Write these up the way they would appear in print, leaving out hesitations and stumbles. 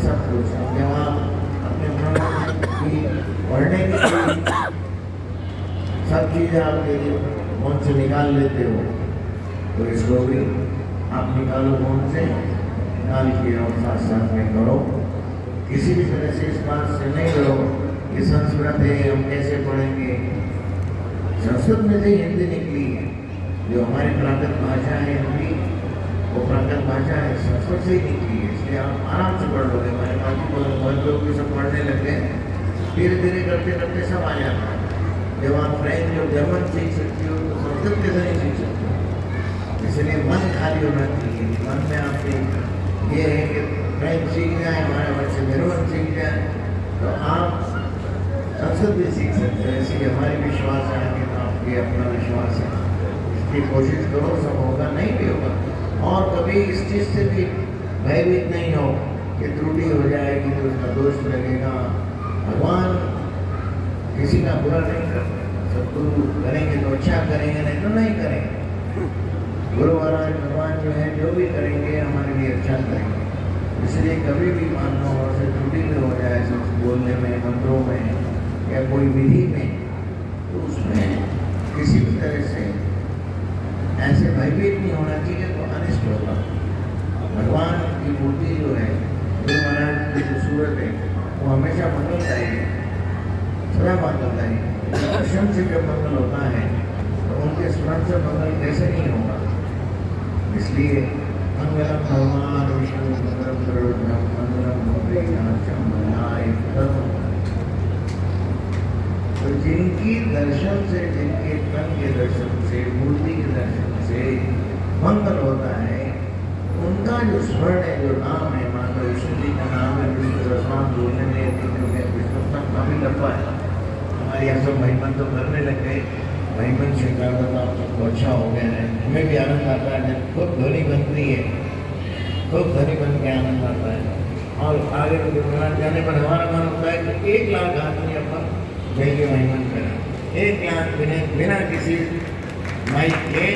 सब कुछ जब आप अपने मन की पढ़ने की सब चीज़ें आपके मन से निकाल लेते हो, तो इसको भी आप निकालो मन से, निकाल के और साथ साथ में करो। किसी भी तरह से इस बात से नहीं करो कि संस्कृत है हम कैसे पढ़ेंगे। संस्कृत में से हिंदी निकली है, जो हमारी प्राकृत भाषा है हिंदी, वो प्राकृत भाषा है संस्कृत से ही निकली है, इसलिए आप आराम से पढ़ लोगे। हमारे बहुत लोग भी सब पढ़ने लगे, धीरे धीरे करते करते सब आ जाता है। जब आप फ्रेंच और जर्मन सीख सकते हो तो संस्कृत कैसे नहीं सीख सकते हो। इसलिए मन खाली होना चाहिए। मन में आपके ये है कि फ्रेंच सीख जाए, हमारे बच्चे जर्मन सीख जाए, तो आप संस्कृत भी सीख सकते हो। इसलिए हमारे विश्वास है कि तो आपके अपना विश्वास है, इसकी कोशिश करो, सब होगा, नहीं भी होगा। और कभी इस चीज़ से भी भयभीत नहीं हो कि त्रुटि हो जाएगी तो उसका दोष लगेगा। भगवान किसी का बुरा नहीं करते, सदगुरु करेंगे तो अच्छा करेंगे, नहीं तो नहीं करेंगे। गुरु महाराज भगवान जो है जो भी करेंगे हमारे लिए अच्छा करेंगे। इसलिए कभी भी मान लो और से त्रुटि में हो जाए बोलने में, मंत्रों में या कोई विधि में, तो उसमें किसी भी तरह से ऐसे भयभीत नहीं होना चाहिए, तो अनिष्ट होगा। भगवान की मूर्ति जो है, गुरु महाराज की जो सूरत है, वो हमेशा मंगलदायी है, सदा मंगलदायी। दर्शन से जब मंगल होता है तो उनके स्मरण से मंगल कैसे नहीं होगा। इसलिए मंगलम भगवान विष्णु मंगलम गरुड़ध्वजम मंगलम भूतनाथम मंगलाय तनोहरि। तो जिनकी दर्शन से, जिनके तन के दर्शन से, मूर्ति के दर्शन से मंगल होता है, उनका जो स्मरण है, जो नाम है, मान लो विष्णु जी का नाम है, विष्णु रसनाम बोलने में विष्णु काफी लंबा है। हमारे यहाँ सब महिमन तो करने लग गए, महिमन स्वीकार करना सबको अच्छा हो गया है। हमें भी आनंद आता है जब खूब ध्वनि बनती है, खूब ध्वनि बन के आनंद आता है। और आगे गुरुनाथ जाने पर हमारा मन होता है कि 1 लाख आदमी अपन मिल के महिमन करें, 1 लाख बिना किसी माइक के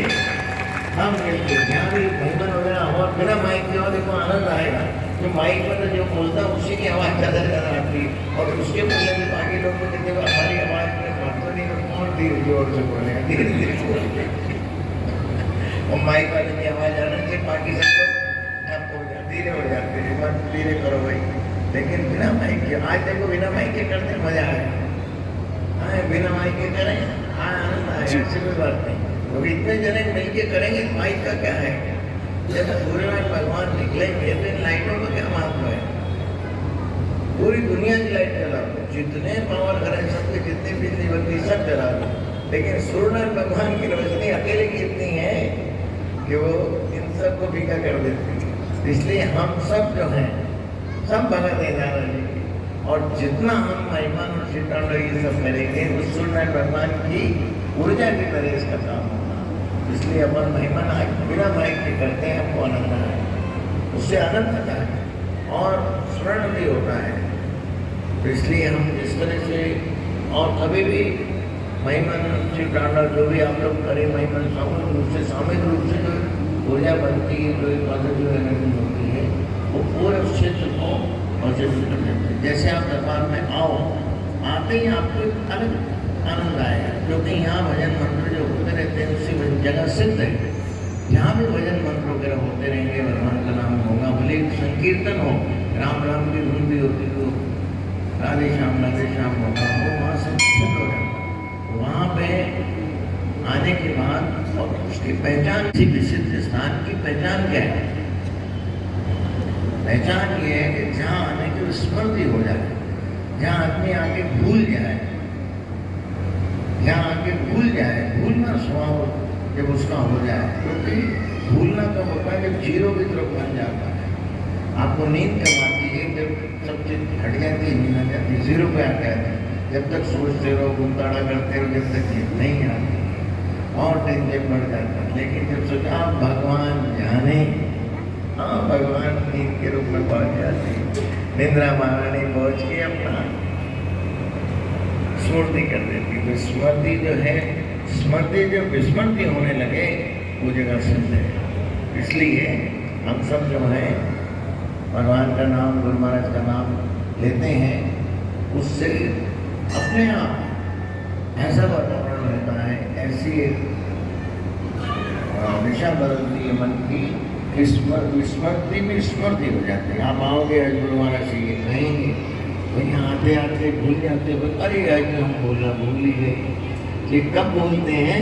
हम मिलके जहाँ भी महिमन वगैरह और बिना माइक के, और देखो आनंद आएगा। जो माइक में तो जो बोलता है उसी की आवाज़ ज़्यादा आती है, और उसके बोलने में बाकी लोग को देखते हुए हमारी आवाज़ में बात नहीं, तो कौन धीरे जोर से बोलेगा, धीरे धीरे बोलेंगे। और माइक वाले की आवाज़ आने से बाकी सब लोग आपको धीरे हो जाते हैं, बस धीरे करो भाई। लेकिन बिना माइक के, आज देखो बिना माइक के करते मजा आएगा। हाँ, बिना माइक के करें, हाँ आनंद आएगा, ऐसी कोई बात नहीं। तो इतने जने मिल के करेंगे, माइक का क्या है। जब सूर्यनारायण भगवान निकलेंगे तो इन लाइटों का क्या महत्व है। पूरी दुनिया की लाइट जला दो, जितने पावर घर है सबके, जितनी बिजली बनती सब जला दो, लेकिन सूर्यनारायण भगवान की रोशनी अकेले की इतनी है कि वो इन सबको फीका कर देती है। इसलिए हम सब जो हैं सब भगत है नारायण जी की, और जितना हम महिमा और श्रीकांड ये सब करेंगे तो सूर्यनारायण भगवान की ऊर्जा की तरह इसका काम होगा। इसलिए अपन महिमा बिना माइक के करते हैं, हमको आनंद है, उससे आनंद आता है और स्मरण भी होता है। तो इसलिए हम इस तरह से, और कभी भी महिमन श्रीकांड जो भी आप लोग करें, महिमन सामूहिक रूप से जो ऊर्जा बनती है, जो पॉजिटिव एनर्जी होती है, वो पूरे उस क्षेत्र को पॉजिटिव कर देते हैं। जैसे आप दरबार में आओ, आते ही आपको एक अलग आनंद आएगा, क्योंकि यहाँ भजन मंत्र जो होते रहते हैं उसी जगह सिद्ध है। जहाँ भी भजन मंत्र वगैरह होते रहेंगे, भगवान का नाम होगा, भले संकीर्तन हो, राम राम की धुन भी होती हो, राधे श्याम होगा, वो वहाँ से सिद्ध हो जाता। वहाँ पे आने के बाद और उसकी पहचान, किसी विशिष्ट स्थान की पहचान क्या है। पहचान ये है कि जहाँ आने की स्मृति हो जाए, जहाँ आदमी आके भूल जाए, जहाँ आके भूल जाए, भूलना स्वभाव जब उसका हो जाए, क्योंकि भूलना कब होता है जब जीरो की तरफ बन जाता है। आपको नींद कब आती है, जब सब चीज हट जाती है, नींद आ जाती है, जीरो पे आ जाती है। जब तक सोचते रहो, घुमताड़ा करते रहो, जब तक नींद नहीं आती और टेंशन बढ़ जाता है। लेकिन जब सोचा भगवान जाने, हाँ भगवान नींद के रूप में पहुँच जाती है, निद्रा महारानी पहुँच के अपना स्मृति कर देती है। स्मृति जो है, स्मृति जब विस्मृति होने लगे वो जगह सिद्ध है। इसलिए हम सब जो हैं भगवान का नाम, गुरु महाराज का नाम लेते हैं, उससे अपने आप ऐसा वातावरण रहता है, ऐसी दिशा बदलती है मन की, स्मृति में स्मृति हो जाती है। आप आओगे आज गुरु महाराज से ये कहेंगे, तो यहाँ आते आते भूल जाते, अरे आज हम बोलना भूल ही गए। ये कब बोलते हैं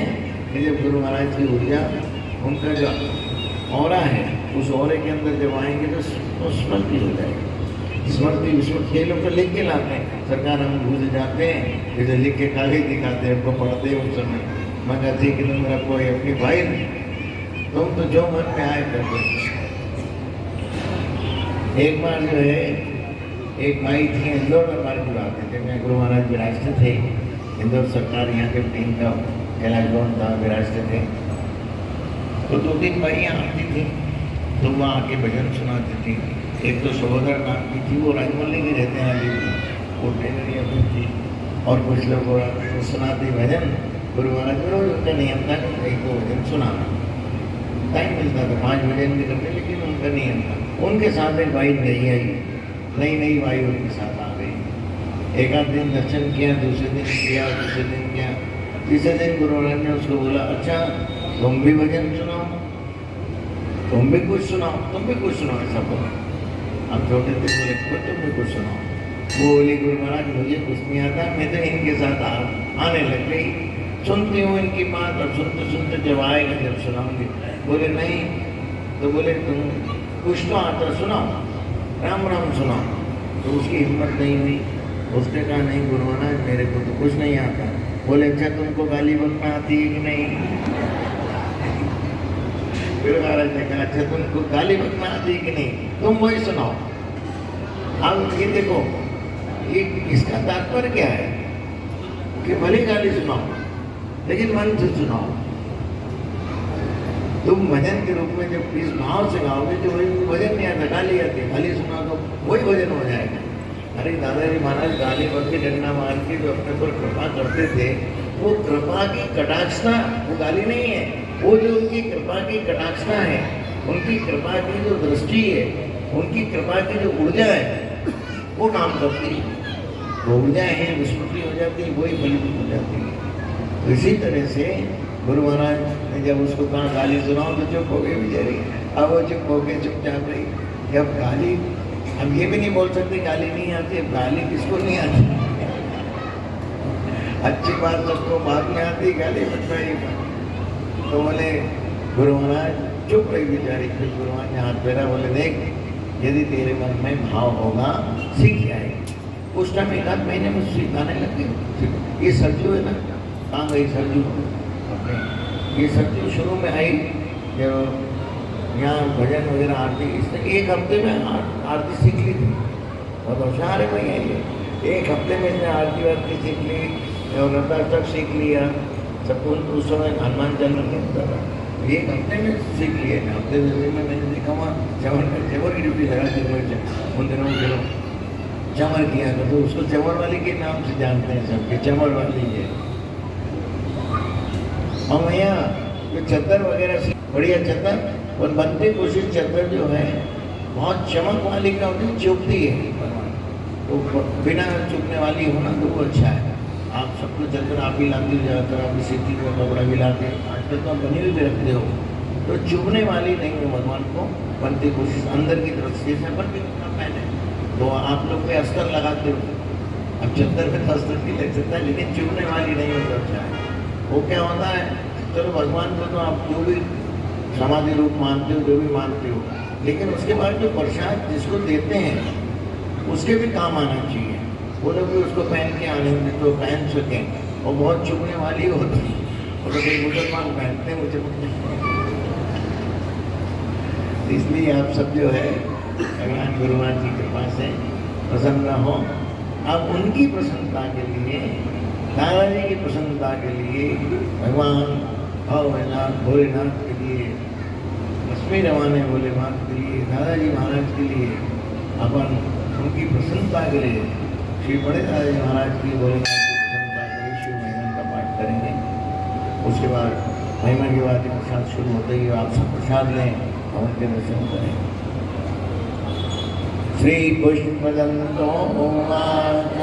कि जब गुरु महाराज की ऊर्जा, उनका जो ऑरा है, उस ऑरे के अंदर जब आएंगे तो स्मृति हो जाएगी। स्मृति ये लोग तो लिख के लाते हैं, सरकार हम भूल जाते हैं, फिर लिख के कागज दिखाते हैं, हमको पढ़ते हैं उस समय। मैं कहती कि तुम मेरा कोई अपनी भाई नहीं, तुम तो जो मन में आए करते। एक बार जो है, एक माई थी, इंदौर में हमारे जो आते थे, मैं गुरु महाराज विराजते थे, इंदौर सरकार यहाँ के टीम का कैलाश भवन था, विराजते थे। तो 2-3 माइयाँ आती थी, तो वहाँ आके भजन सुनाती थी। एक तो सहोदर नाम की थी, वो राजमहल के रहते हैं अभी, वो टेलरिया भी थी, और कुछ लोग वो सुनाते भजन। गुरु महाराज रोज उनका नियम था कि एक को भजन सुनाना, टाइम मिलता था 5 भजन भी करते, लेकिन उनका नियम था। उनके साथ एक भाई नहीं आई, नई भाई उनके साथ आ गई। एक आध दिन दर्शन किया, दूसरे दिन किया, तीसरे दिन किया, तीसरे दिन गुरु महाराज ने उसको बोला, अच्छा तुम भी भजन सुनाओ, तुम भी कुछ सुनाओ, तुम भी कुछ सुनाओ, ऐसा बोला। अब छोटे थे, बोले तुम भी कुछ सुनाओ। वो बोली, गुरु महाराज मुझे कुछ नहीं आता, मैं तो इनके साथ आने लग गई, सुनती हूँ इनकी बात, और सुनते सुनते जब आएगा जब सुनाऊंगी। बोले नहीं, तो बोले तुम कुछ तो आता, सुनाओ, राम राम सुनाओ। तो उसकी हिम्मत नहीं हुई, उसने कहा नहीं गुरु महाराज मेरे को तो कुछ नहीं आता। बोले अच्छा तुमको गाली बकना आती है कि नहीं? गुरु महाराज ने कहा अच्छा तुमको गाली बकना आती है कि नहीं, तुम वही सुनाओ। अब ये देखो, ये इसका तात्पर्य क्या है कि भले गाली सुनाओ, लेकिन मन से सुनाओ। तुम भजन के रूप में जब इस भाव से गाओगे, जो भजन नहीं आता, गाली आती है, गाली सुना तो वही भजन हो जाएगा। अरे दादाजी महाराज गाली बक के डंडा मार के जो अपने पर कृपा करते थे, वो कृपा की कटाक्षता, वो गाली नहीं है, वो जो उनकी कृपा की कटाक्षता है, उनकी कृपा की जो दृष्टि है, उनकी कृपा की जो ऊर्जा है, वो काम करती है। वो ऊर्जा है, विस्मृति हो जाती है, वही फलीभूत हो जाती है। तो इसी तरह से गुरु महाराज ने जब उसको कहा गाली सुनाओ, तो चुप हो गई बेचारी। अब वो चुप हो गए, चुपचाप रही। जब गाली, हम ये भी नहीं बोल सकते गाली नहीं आती, अब गाली किसको नहीं आती? अच्छी बात सबको बाद में आती, गाली बताई। तो बोले गुरु महाराज, चुप रही बेचारी। फिर गुरु महाराज ने हाथ फेरा, बोले देख, यदि तेरे मन में भाव होगा सीख जाएगी। उस टाइम 1-8 महीने में सिखाने लग गए। ये सरजू है ना, कहाँ गई सरजू? ये सरजू शुरू में आई जब यहाँ भजन वगैरह आरती, इसने 1 हफ्ते में आरती सीख ली थी। बहुत होशियार है भैया ये। 1 हफ्ते में इसने आरती वारती सीख ली, और नता तक सीख लिया। सब उस समय हनुमान चालीसा नहीं होता था, 1 हफ्ते में सीख लिया। हफ्ते में मैंने देखा वहाँ चवर की ड्यूटी लगाते हुए उन दिनों के लोग चमर किया था, तो उसको चमर वाली के नाम से जानते हैं सबके, चमर वाली है। हम यहाँ जो चद्दर वगैरह से बढ़िया चद्दर, और बनती कोशिश चद्दर जो है बहुत चमक वाली का होती, चुभती है, तो बिना चुभने वाली होना तो वो अच्छा है। आप सबको चद्दर आप ही लाते हो, ज़्यादातर आप सिटी में कपड़ा भी लाते हैं, आजकल तो आप बनी हुई भी रखते हो, तो चुभने वाली नहीं है। भगवान को बनती कोशिश अंदर की तरफ से, जैसे अपन भी कपड़ा पहने तो आप लोग पे अस्तर लगाते हो, अब चद्दर में तो अस्तर भी लग सकता है, लेकिन चुभने वाली नहीं हो तो अच्छा है। वो क्या होता है, चलो भगवान को तो आप जो भी समाधि रूप मानते हो, जो भी मानते हो, लेकिन उसके बाद जो प्रसाद जिसको देते हैं उसके भी काम आना चाहिए। वो लोग भी उसको पहन के आनंद तो पहन सकें, और बहुत चुभने वाली होती है, और तो कोई मुसलमान पहनते हैं, मुझे इसलिए आप सब जो है भगवान गुरु महाराज की कृपा से प्रसन्न हो। अब उनकी प्रसन्नता के लिए, दादाजी की प्रसन्नता के लिए, भगवान भोलेनाथ भोलेनाथ के लिए, लक्ष्मी रवाने भोलेनाथ के लिए, दादाजी महाराज के लिए, अपन उनकी प्रसन्नता के लिए श्री बड़े दादाजी महाराज की भोलेनाथ की प्रसन्नता के लिए शिव महिमा का पाठ करेंगे। उसके बाद महिमा के बाद प्रसाद शुरू होते ही आप सब प्रसाद लें और उनके दर्शन करें। श्री पुष्पदंतो उवाच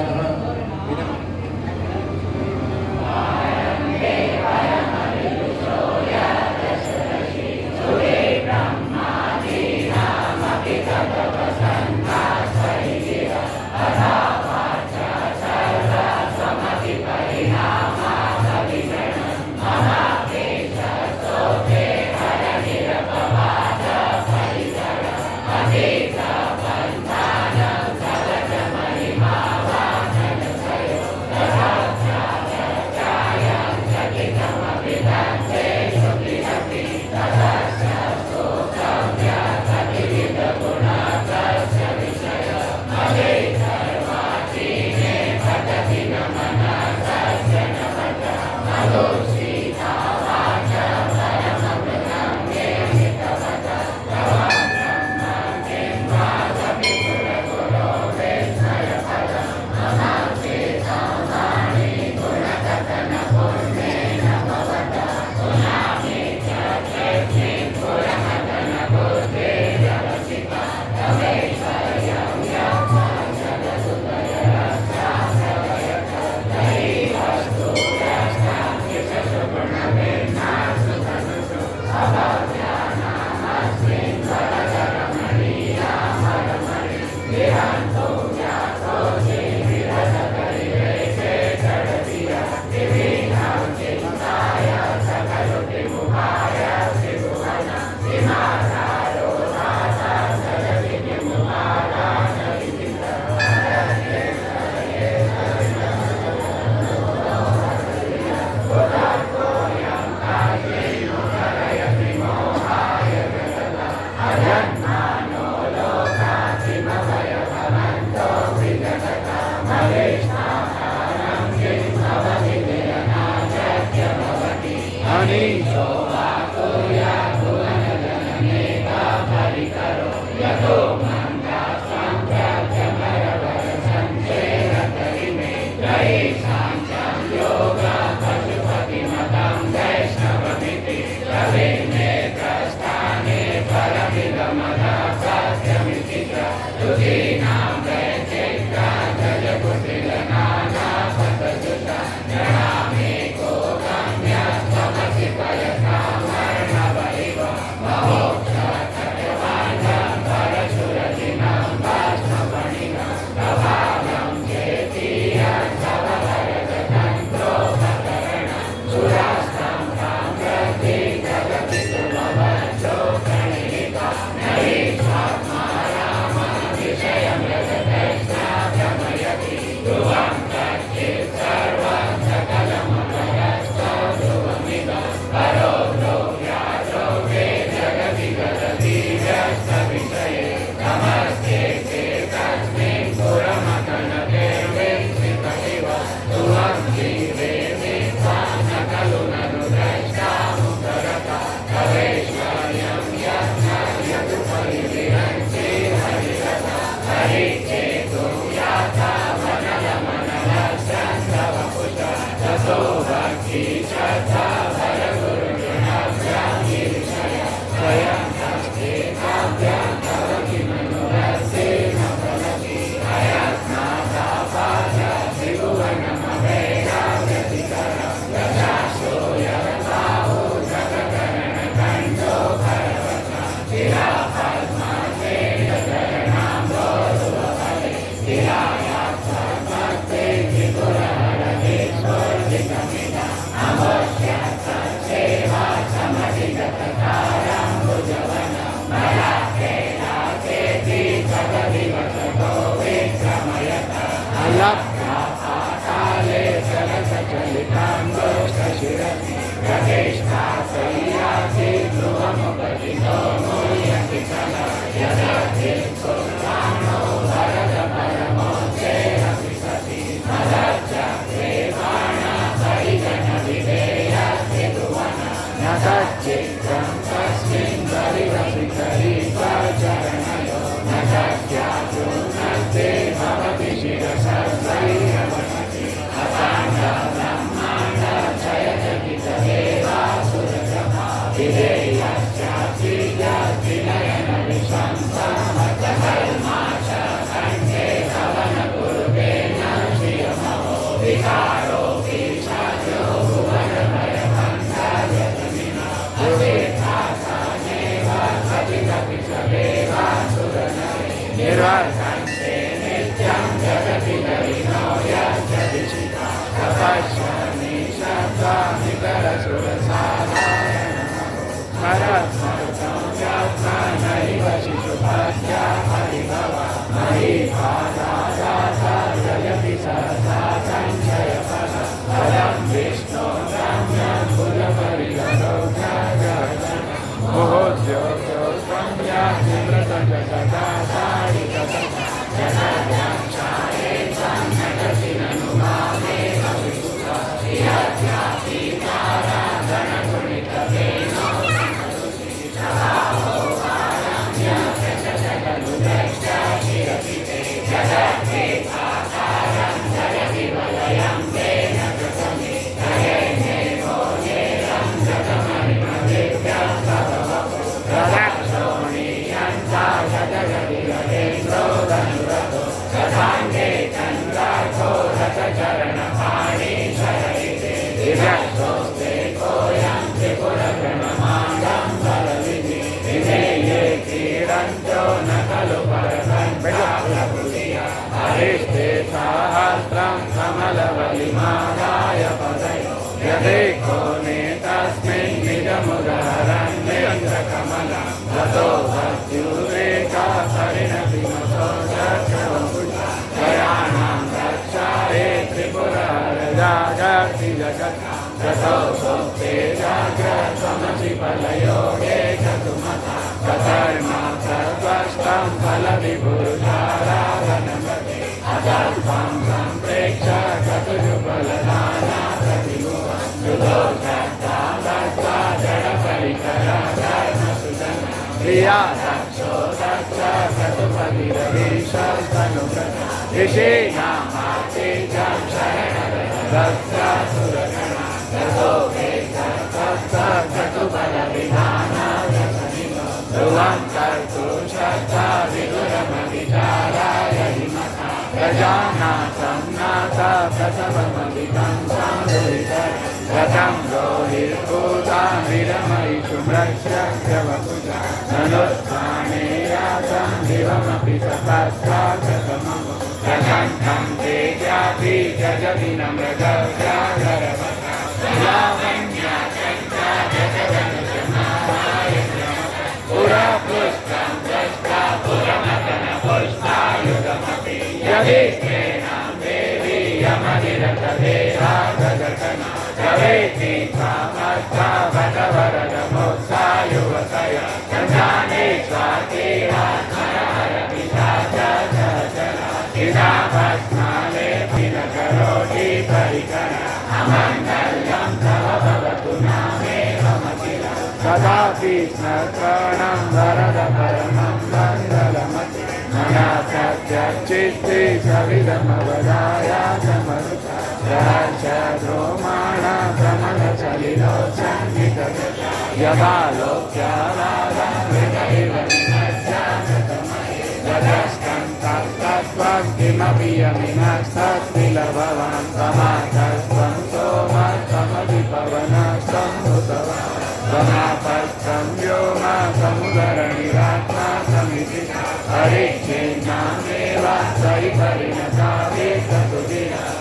Videya Jati Jati Nayana Vishanta Mata Kalmasha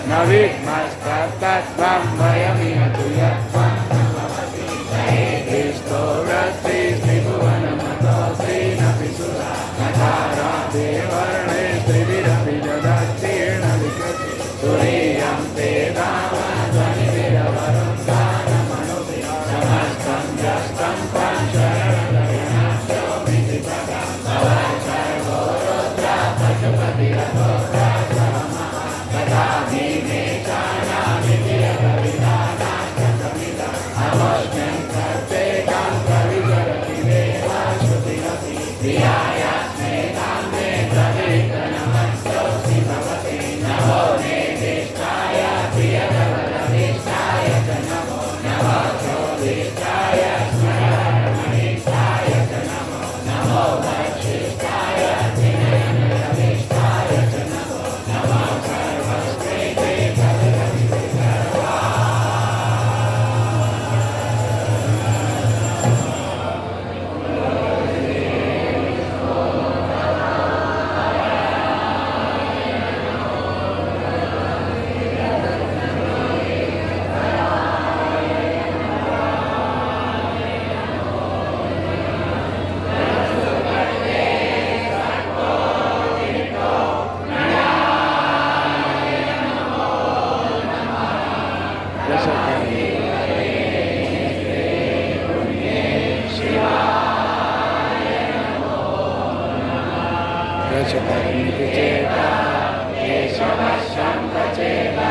Namo रजपरिमिति चेता येषवशङ्कचेता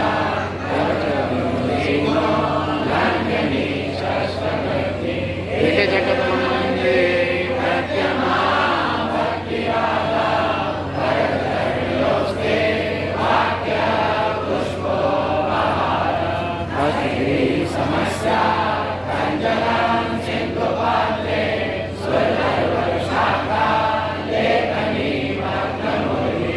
देवचरणो लाङ्घनी शाश्वती एके जगन्मन्दे प्रत्यमा भक्तिराधा भरतर्योस्ते वाक्य पुष्पो भक्ति समस्या कंजनां सिंधुपात्रे स्वरवर्षाका लेखनी भक्तमूर्ति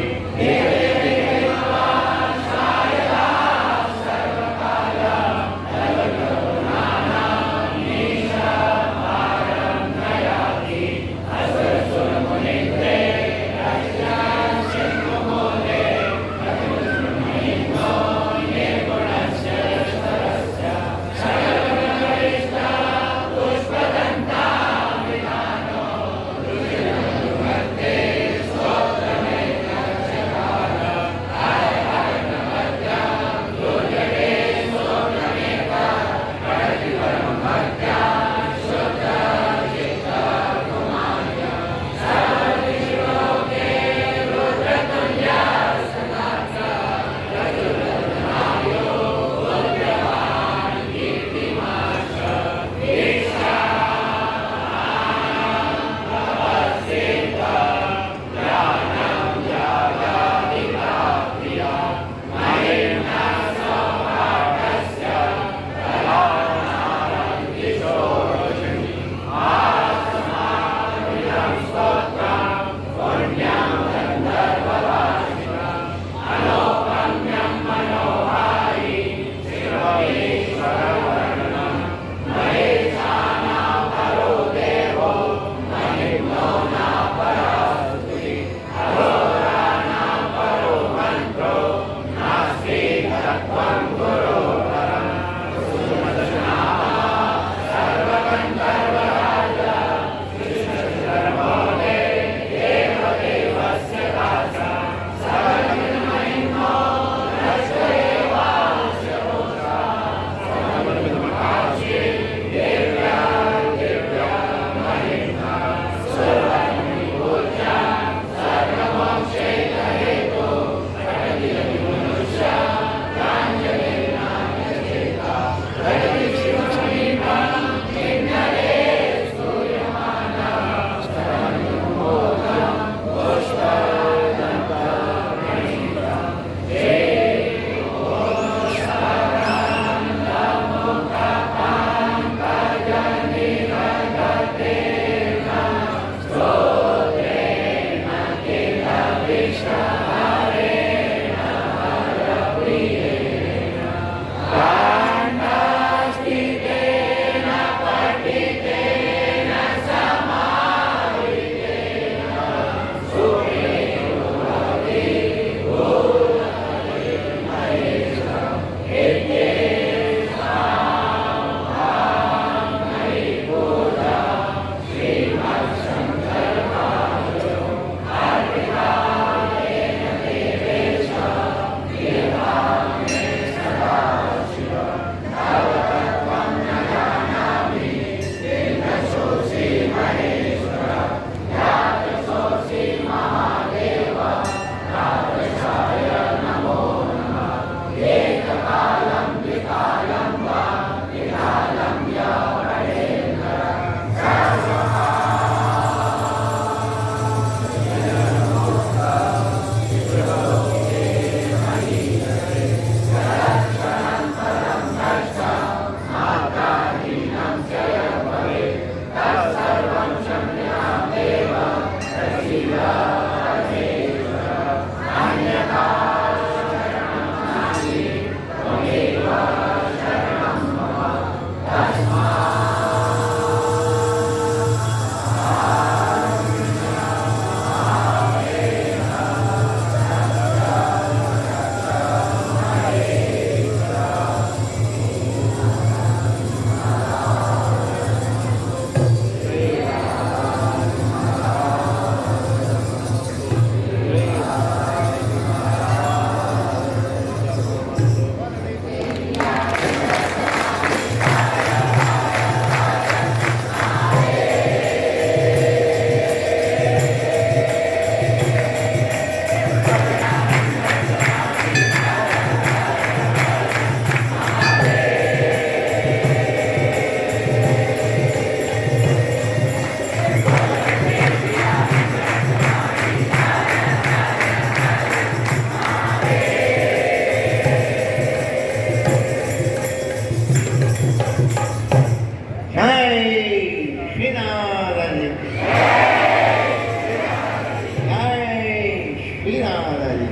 श्री राधा जी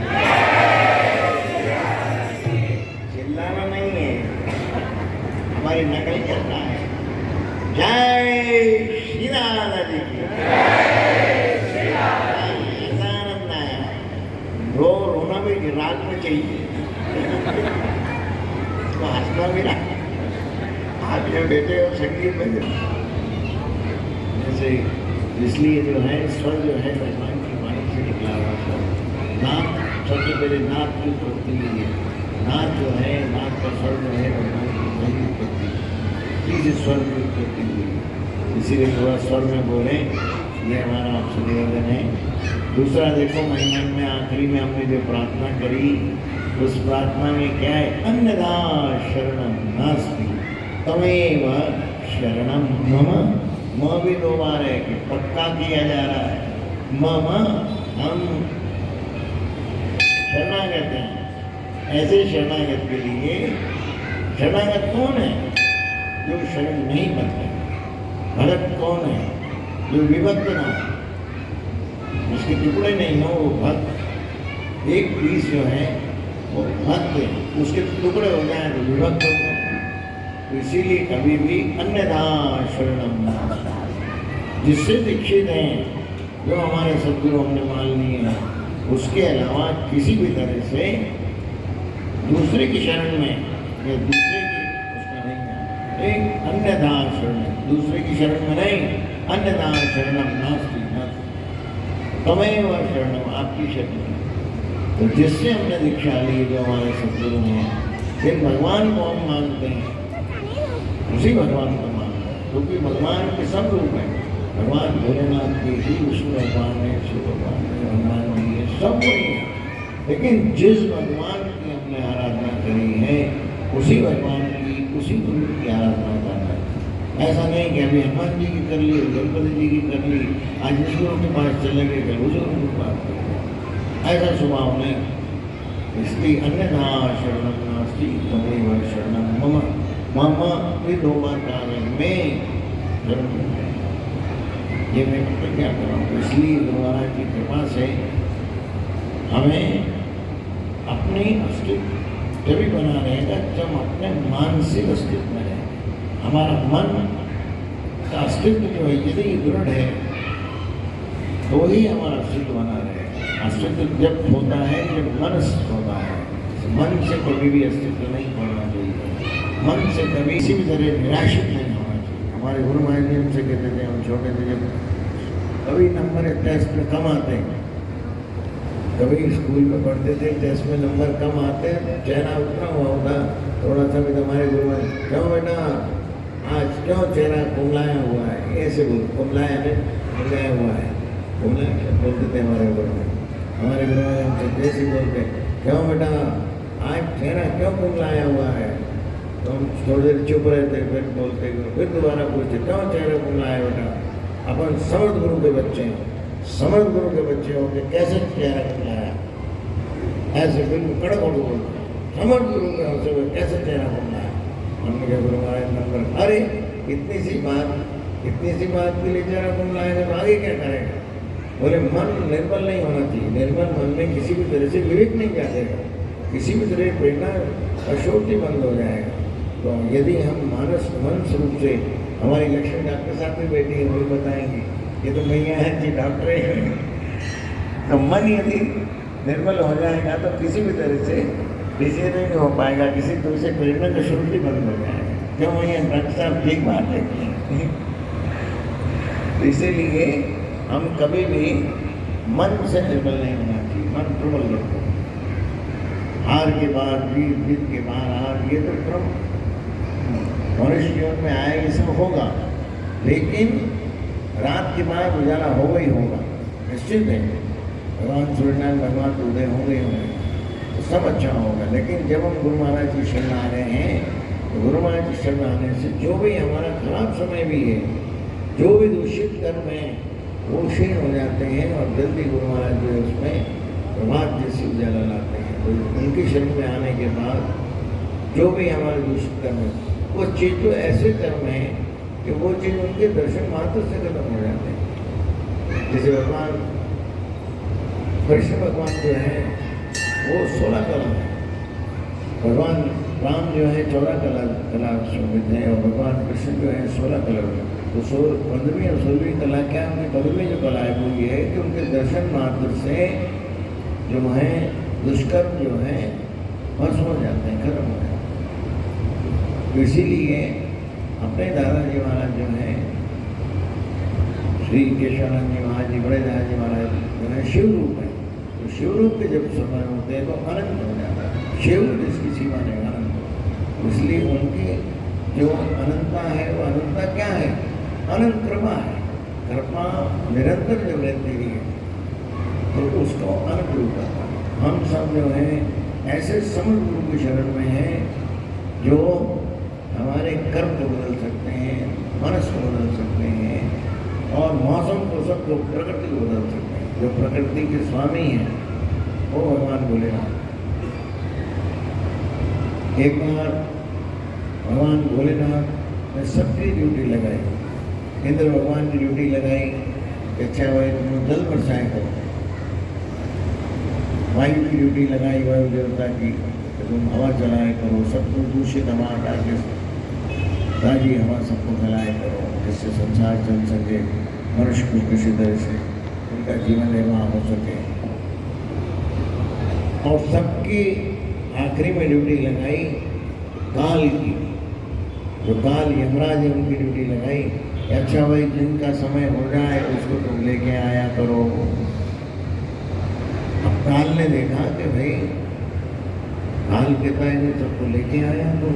चिल्लाना नहीं है, हमारी नकल करना है। जय श्री राधा जी की। ऐसा आनंद आया, रोना भी रात में चाहिए तो हंसना भी ना, आप जो बैठे हो संगीत में जैसे, इसलिए जो है स्वर जो है भगवान की वाणी से निकला हुआ स्वर। नाक सबसे पहले नाक की उत्पत्ति हुई है, नाक जो है, नाक का स्वर जो है भगवान की पहली उत्पत्ति, तीसरे स्वर की उत्पत्ति हुई। इसीलिए थोड़ा स्वर में बोले, ये हमारा आपसे निवेदन है। दूसरा देखो, महिमा में आखिरी में हमने जो प्रार्थना करी, उस प्रार्थना में क्या है? अन्यथा शरणम नास्ति तमेव शरणम मम। म भी दो बार है कि पक्का किया जा रहा है। मम, हम शरणागत हैं। ऐसे शरणागत के लिए, शरणागत कौन है? जो शरण नहीं बनते। भक्त कौन है? जो विभक्त ना हो, उसके टुकड़े नहीं हो, वो भक्त। एक पीस जो है वो भक्त है, उसके टुकड़े हो जाए तो विभक्त हो गए। तो इसीलिए कभी भी अन्यथा शरणम नास्ति, जिससे दीक्षित हैं, जो हमारे सद्गुरु हमने मान लिए हैं, उसके अलावा किसी भी तरह से दूसरे की शरण में या दूसरे की उसमें नहीं जाना। एक अन्यथा शरण, दूसरे की शरण में नहीं, अन्यथा शरणम नास्ति नास्ति तमेव शरणम, आपकी शरण। तो जिससे हमने दीक्षा ली, जो हमारे सद्गुरु हैं, फिर भगवान को हम मानते हैं, उसी भगवान को मानते हैं, क्योंकि भगवान के सब रूप हैं। भगवान भोलेनाथ के ही, विष्णु भगवान है, शिव भगवान है, हनुमान जी है, सब वही है। लेकिन जिस भगवान की हमने आराधना करी है, उसी भगवान की, उसी गुरु की आराधना करना है। ऐसा नहीं कि अभी हनुमान जी की कर ली, गणपति जी की कर ली, आज इस गुरु के पास चले गए, कल उस गुरु के पास चले गए। ऐसा स्वभाव नहीं। इसलिए अन्यथा शरणम नास्ति तमेव शरणम मम। मम भी दो बार कहा है, मैं ये मैं प्रतिज्ञा कर रहा हूँ। इसलिए गुरु महाराज की कृपा से हमें अपनी अस्तित्व तभी बना रहेगा जब अपने मानसिक अस्तित्व में रहेगा। हमारा मन का अस्तित्व जो है यदि दृढ़ है तो ही हमारा अस्तित्व बना रहेगा। अस्तित्व जब होता है, जब मन होता है, मन से कभी भी अस्तित्व नहीं बढ़ना चाहिए। मन से कभी किसी भी तरह निराशित नहीं होना चाहिए। हमारे गुरु महाराज जी हमसे कहते थे, हम छोटे थे जब, कभी नंबर टेस्ट में कम आते हैं, कभी स्कूल में पढ़ते थे, टेस्ट में नंबर कम आते हैं, चेहरा उतना हुआ होगा थोड़ा सा भी, हमारे गुरु महाराज, क्यों बेटा आज क्यों चेहरा कुमलाया हुआ है? ऐसे बोल, कुमलाया हुआ है, कुमलाया बोलते थे हमारे गुरु महाराज। हमारे गुरु महाराज हमसे जैसे बोलते, क्यों बेटा आज चेहरा क्यों कुमलाया हुआ है? तो हम थोड़ी देर चुप रहते, फिर बोलते, फिर दोबारा पूछते, क्यों चेहरा कुमलाया बेटा? अपन समर्थ गुरु के बच्चे हैं, समर्थ गुरु के बच्चे हो के कैसे चेहरा कुमलाया? ऐसे बिल्कुल कड़क होकर बोलते, समर्थ गुरु के हमसे कैसे चेहरा कुमलाया? हमने कहा गुरु महाराज नंबर, अरे इतनी सी बात के लिए चेहरा कुमलाएगा तो आगे क्या करेगा? बोले मन निर्मल नहीं होना चाहिए। निर्मल मन में किसी भी तरह से विवेक नहीं जाएगा, किसी भी तरह प्रेरणा अशोक बंद हो जाएगा। तो यदि हम मानस रूप से, हमारी लक्ष्मी डॉक्टर साहब भी बैठी है, वो बताएंगे, ये तो मैया है जी डॉक्टर है। तो मन यदि निर्मल हो जाएगा तो किसी भी तरह से डिसीजन नहीं हो पाएगा, किसी तरह से प्रेरणा का शुरू भी बंद हो जाएगा। क्यों मैया डॉक्टर साहब ठीक बात है। इसीलिए हम कभी भी मन से निर्मल नहीं होना चाहिए, मन प्रबल रखो। हार के बाद जीत के बाद हार, ये तो क्रम मनुष्य जीवन में आएगा, ये सब होगा, लेकिन रात के बाद उजाला होगा ही होगा, निश्चित है। भगवान सूर्यनारायण भगवान तो उदय होंगे तो सब अच्छा होगा। लेकिन जब हम गुरु महाराज की शरण आ रहे हैं, तो गुरु महाराज की शरण आने से जो भी हमारा खराब समय भी है, जो भी दूषित कर्म है, वो क्षीण हो जाते हैं और जल्दी गुरु महाराज जो है उसमें प्रभात जैसी उजाला लाते हैं। तो उनकी शरण में आने के बाद जो भी हमारे दूषित कर्म है, वो चीज़ तो ऐसे कर्म है कि वो चीज़ उनके दर्शन मात्र से खत्म हो जाते हैं। जैसे भगवान कृष्ण भगवान जो है वो 16 कला है, भगवान राम जो है 14 कला शोभित है और भगवान कृष्ण जो है 16 कला। तो 15वीं और 16वीं कला क्या है? उनकी 15वीं जो कला है वो ये है कि उनके दर्शन मात्र से जो है दुष्कर्म जो है भस्म हो जाते हैं, खत्म हो जाते हैं। तो इसीलिए अपने दादाजी महाराज जो है श्री केशवानंद जी महाराज जी, बड़े दादाजी महाराज जो है शिव रूप है। तो शिव रूप के जब समय होते हैं तो अनंत हो जाता है, शिव जिसकी सीमा नहीं, अनंत। इसलिए उनकी जो अनंतता है वो अनंतता क्या है? अनंत कृपा है। कृपा निरंतर जब रहती है तो उसको अनंत रूप आता है। हम सब जो है ऐसे समर्थ गुरु की शरण में हैं जो हमारे कर्म को बदल सकते हैं, मनस को बदल सकते हैं और मौसम को, सबको, प्रकृति को बदल सकते हैं। जो प्रकृति के स्वामी हैं वो भगवान भोलेनाथ। एक बार भगवान भोलेनाथ ने सबकी ड्यूटी लगाई, इंद्र भगवान की ड्यूटी लगाई, अच्छा भाई तुम जल बरसाए करो। वायु की ड्यूटी लगाई, वायु देवता की, तुम हवा चलाए करो, सबको दूषित हवा हटा के ताजी हवा सबको फैलाए करो, जिससे संसार चल सके, मनुष्य को किसी तरह से उनका जीवन निर्वाह हो सके। और सबकी आखिरी में ड्यूटी लगाई काल की, जो काल यमराज है उनकी ड्यूटी लगाई। अच्छा भाई जिनका समय हो जाए उसको तुम लेके आया करो। अब काल ने देखा कि भाई काल कहता है नहीं, सबको लेके आया तो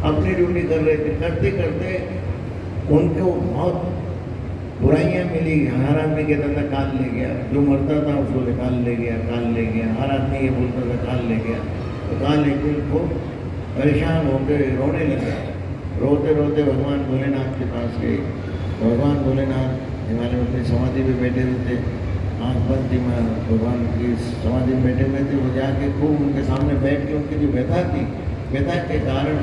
अपनी ड्यूटी कर रहे थे, करते करते उनको बहुत बुराइयाँ मिली। हर आदमी कहता था काल ले गया, जो मरता था उसको काल ले गया, काल ले गया। हर आदमी ये बोलता था काल ले गया। तो काल एक दिन खूब परेशान होकर रोने लगा। रोते रोते भगवान भोलेनाथ के पास गए। भगवान भोलेनाथ हिमालय में अपनी समाधि में बैठे हुए थे, आँख बंद थी, भगवान की समाधि में बैठे हुए थे। वो जाके खूब उनके सामने बैठ के उनकी जो व्यथा थी, व्यथा के कारण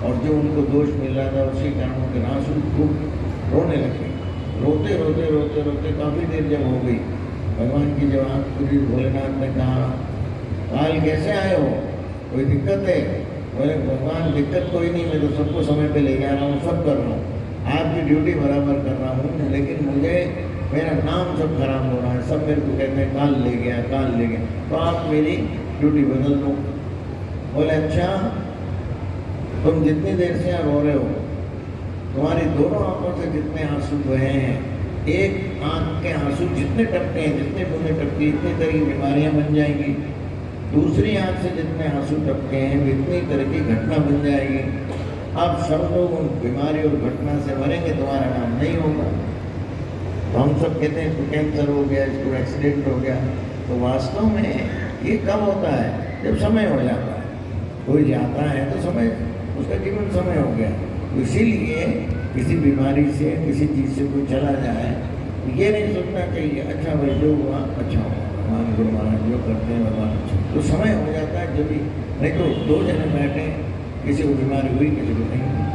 और जो उनको दोष मिल रहा था उसी कारण उनके आंसू खूब रोने लगे। रोते रोते रोते रोते काफ़ी देर जब हो गई, भगवान की जब आँख खुली, भोलेनाथ ने कहा काल कैसे आए हो, कोई दिक्कत है? बोले भगवान दिक्कत कोई नहीं, मैं तो सबको समय पे ले जा रहा हूँ, सब कर रहा हूँ, आपकी ड्यूटी बराबर कर रहा हूँ, लेकिन मुझे मेरा नाम सब खराब हो रहा है। सब मेरे को कहते हैं काल ले गया, काल ले गया, तो आप मेरी ड्यूटी बदल दो। बोले अच्छा, तुम जितनी देर से यहाँ रो रहे हो, तुम्हारी दोनों आंखों से जितने आंसू बहे हैं, एक आंख के आंसू जितने टपके हैं, जितने बूंदे टपकी, इतनी तरह की बीमारियाँ बन जाएंगी। दूसरी आंख से जितने आंसू टपके हैं इतनी तरह की घटना बन जाएगी। अब सब लोग उन बीमारी और घटना से मरेंगे, तुम्हारा नाम नहीं होगा। तो हम सब कहते हैं इसको कैंसर हो गया, इसको एक्सीडेंट हो गया। तो वास्तव में ये कब होता है? जब समय हो जाता है। कोई जाता है तो समय, उसका जीवन समय हो गया। तो इसीलिए किसी बीमारी से, किसी चीज़ से कोई चला जाए तो ये नहीं सोचना चाहिए अच्छा भाई जो हुआ अच्छा हुआ, भगवान गुरु महाराज जो करते हैं भगवान अच्छा। तो समय हो जाता है जब भी, नहीं तो दो जने बैठे, किसी को बीमारी हुई, किसी को नहीं हुई।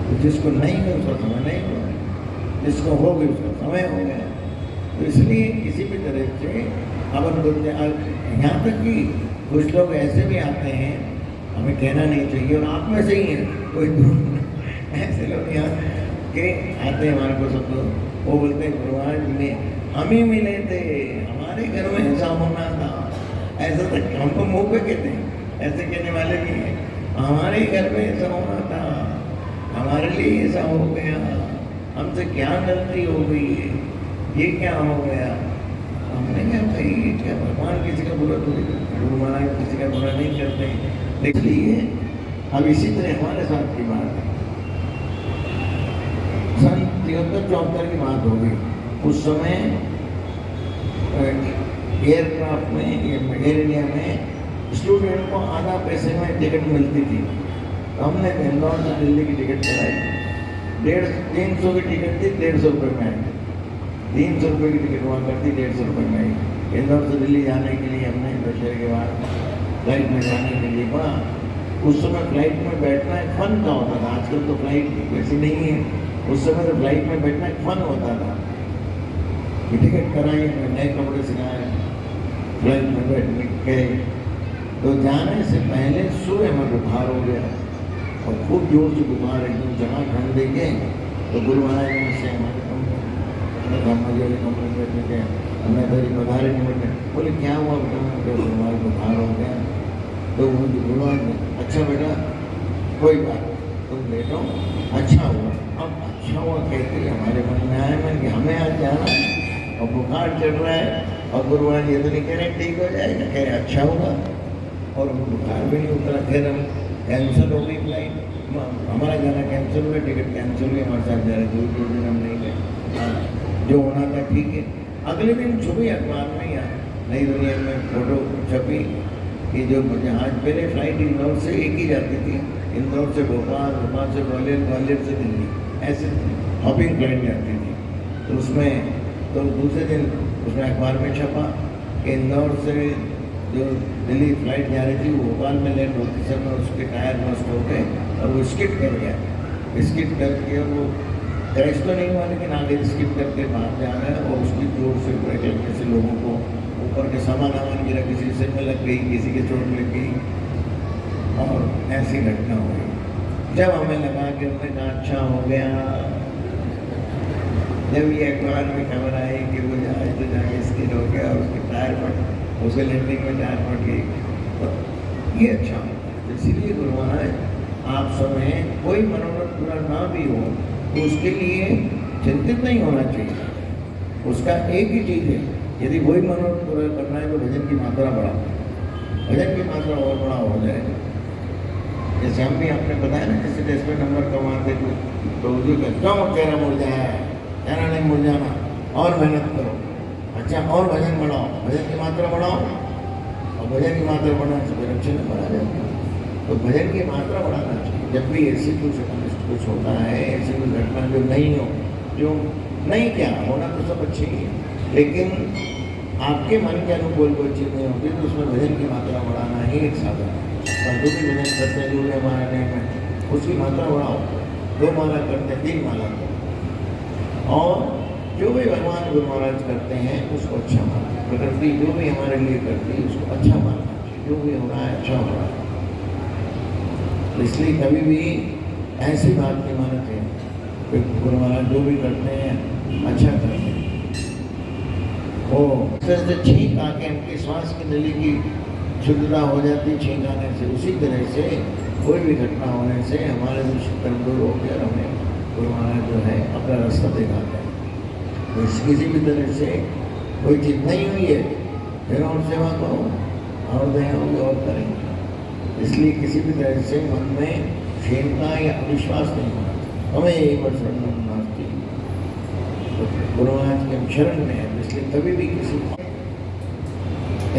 तो जिसको नहीं हुई उसका समय नहीं हुआ, जिसको हो गई उसका समय हो गया। तो इसलिए किसी भी तरह से अपन बोलते हैं, यहाँ तक कि कुछ लोग ऐसे भी आते हैं, हमें कहना नहीं चाहिए और आप में से ही है कोई ऐसे लोग यहाँ के आते हैं हमारे को, सबको वो बोलते हैं गुरुवार में हम ही मिले थे, हमारे घर में ऐसा होना था। ऐसा तक हमको मुँह पे कहते हैं, ऐसे कहने वाले भी हैं, हमारे घर में ऐसा होना था, हमारे लिए ऐसा हो गया, हमसे क्या गलती हो गई है, ये क्या हो गया। हमने कहा भाई ये क्या, भगवान किसी का बुरा थोड़ी करते, गुरु महाराज किसी का बुरा नहीं करते। इसलिए अब इसी तरह हमारे साथ की बात है, सन 73-74 की बात हो गई। उस समय एयरक्राफ्ट में, एयर इंडिया में स्टूडेंट को आधा पैसे में टिकट मिलती थी। तो हमने बेंगलोर से दिल्ली की टिकट कराई, 350 की टिकट थी, 150 रुपये में आई। 300 रुपये की टिकट हुआ करती, 150 रुपये में आई। बेंगलोर से दिल्ली जाने के लिए हमने दशहरे के बाद फ्लाइट में जाने के लिए पड़ा। उस समय फ्लाइट में बैठना एक फन का होता था, आजकल तो फ्लाइट वैसी नहीं है। उस समय तो फ्लाइट में बैठना एक फन होता था। कि टिकट कराई, मैं नए कपड़े सिखाए, फ्लाइट में बैठ गए। तो जाने से पहले सुबह में बुखार हो गया और खूब जोर से बुखार एकदम जमा ठंड दे के। तो गुरु महाराज ने से हमारे कमरे में बैठने के हमने तेरी पधारे नहीं बैठे। बोले क्या हुआ बेटा? गुरु महाराज बुखार हो गया। तो गुरु महाराज ने अच्छा बेटा कोई बात तुम बैठो, अच्छा हुआ। अब अच्छा हुआ कहते ही हमारे मन में आया मैं कि हमें आज जाना और बुखार चढ़ रहा है और गुरु महाराज ये तो नहीं कह रहे ठीक हो जाएगा, कह रहे अच्छा होगा और बुखार भी नहीं उतरा। फिर हम कैंसिल हो गई फ्लाइट, हमारा जाना कैंसिल हुआ, टिकट कैंसिल हुई, हमारे साथ जा रहे 2 दिन हम नहीं गए। जो होना था ठीक है। अगले दिन छुपी अखबार में या नई दुनिया में फोटो छपी कि जो जहाज पहले फ्लाइट इंदौर से एक ही जाती थी, इंदौर से भोपाल, भोपाल से ग्वालियर, ग्वालियर से दिल्ली, ऐसे हॉपिंग फ्लाइट जाती थी। तो उसमें तो दूसरे दिन उसमें अखबार में छपा कि इंदौर से जो दिल्ली फ्लाइट जा रही थी वो भोपाल में लैंड होती समय उसके टायर नष्ट हो गए और वो स्किड कर गया। स्किड करके वो क्रैश तो नहीं हुआ लेकिन आगे स्किड करके बाहर जा रहा है और उसकी जोर से ब्रेक लगने से लोगों को ऊपर के सामान गिरा, किसी से में लग गई, किसी के चोट लग गई और ऐसी घटना हुई। जब हमें लगा कि हमने कहा अच्छा हो गया, जब ये अखबार में खबर आई कि वो जहाज तो जाके स्किड हो गया और उसके टायर फट, उसके लैंडिंग में टायर फट गई, तो ये अच्छा होता है। इसीलिए गुरु महाराज आप सब हैं, कोई मनोरथ पूरा ना भी हो तो उसके लिए चिंतित नहीं होना चाहिए। उसका एक ही चीज़ है, यदि वही मनोरथ पूरा करना है तो भजन की मात्रा बढ़ाओ, भजन की मात्रा और बड़ा हो जाएगा। जैसे हम भी आपने बताया ना, जैसे टेस्ट नंबर कमाते तो जो क्यों चेहरा मुड़ जाए, चेहरा नहीं मुड़ जाना और मेहनत करो, अच्छा और भजन बढ़ाओ, भजन की मात्रा बढ़ाओ और भजन की मात्रा बढ़ाने से फिर अच्छे नंबर आ जाते हैं। तो भजन की मात्रा बढ़ाना चाहिए। जब भी ऐसी कुछ होता है, ऐसी कोई घटना जो नहीं हो, जो नहीं क्या होना तो सब अच्छे ही है, लेकिन आपके मन के अनुकूल कोई चीज़ नहीं होती तो उसमें भजन की मात्रा बढ़ाना ही एक साधन है। और जो भी भजन करते हैं, जो भी हमारे नेम है उसकी मात्रा बढ़ाओ। 2 माला करते हैं, 3 माला करो और जो भी भगवान गुरु महाराज करते हैं उसको अच्छा मानना। प्रकृति जो भी हमारे लिए करती है उसको अच्छा मानना चाहिए, जो भी हो रहा है अच्छा हो रहा है। इसलिए कभी भी ऐसी बात नहीं मानना चाहिए। गुरु महाराज जो भी करते हैं अच्छा करते हैं। वो इस तरह से छींक आके उनके श्वास की नली की शुद्धता हो जाती है छींक आने से। उसी तरह से कोई भी घटना होने से हमारे दूषित कर्म दूर होकर हमें गुरु महाराज जो है अपना रास्ता दिखाते हैं। तो किसी भी तरह से कोई चीज़ नहीं हुई है फिर और सेवा करो और दया होगी और करेंगे। इसलिए किसी भी तरह से मन में क्षीणता या अविश्वास नहीं होना चाहिए। हमें एक बार शरण नास्ती, तो गुरु महाराज के हम शरण में है, इसलिए कभी भी किसी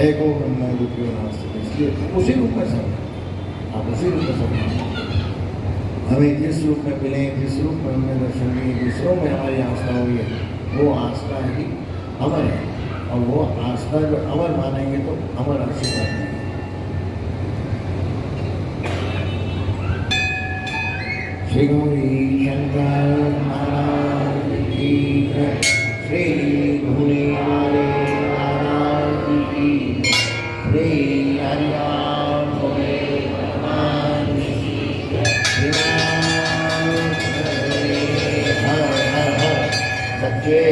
एको ब्रह्म रूपी नास्ती, इसलिए उसी रूप में सब आप उसी रूप में सब हमें जिस रूप में मिले, जिस रूप में हमने दर्शन लिए, जिस रूप में हमारी आस्था हुई है वो आस्था ही अमर है और वो आस्था जो अमर मानेंगे तो अमर आशीर्वाद है। श्री गौरी शंकर महाराज की जय, श्री भोले वाले महाराज की, श्री हरिराम भोले भगवान की जय। हर हर हर सच्चे